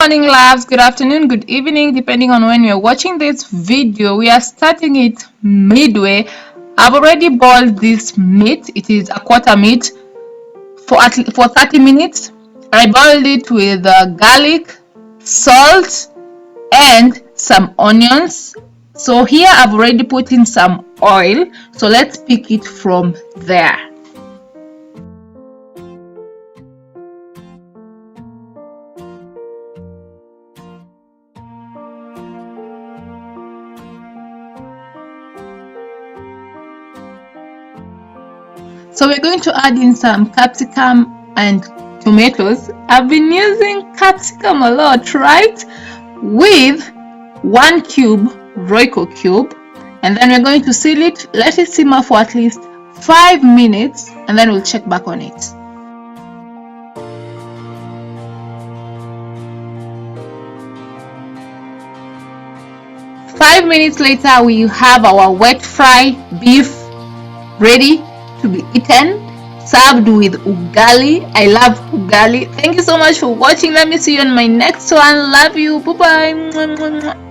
Morning, loves. Good afternoon, good evening, depending on when you're watching this video. We are starting it midway. I've already boiled this meat. It is a quarter meat for 30 minutes. I boiled it with garlic, salt, and some onions. So here I've already put in some oil. So let's pick it from there. So we're going to add in some capsicum and tomatoes. I've been using capsicum a lot, right? With 1 cube Royco cube, and then we're going to seal it, let it simmer for at least 5 minutes, and then we'll check back on it. Five minutes later, we have our wet fry beef ready to be eaten, served with ugali. I love ugali. Thank you so much for watching. Let me see you on my next one. Love you. Bye bye.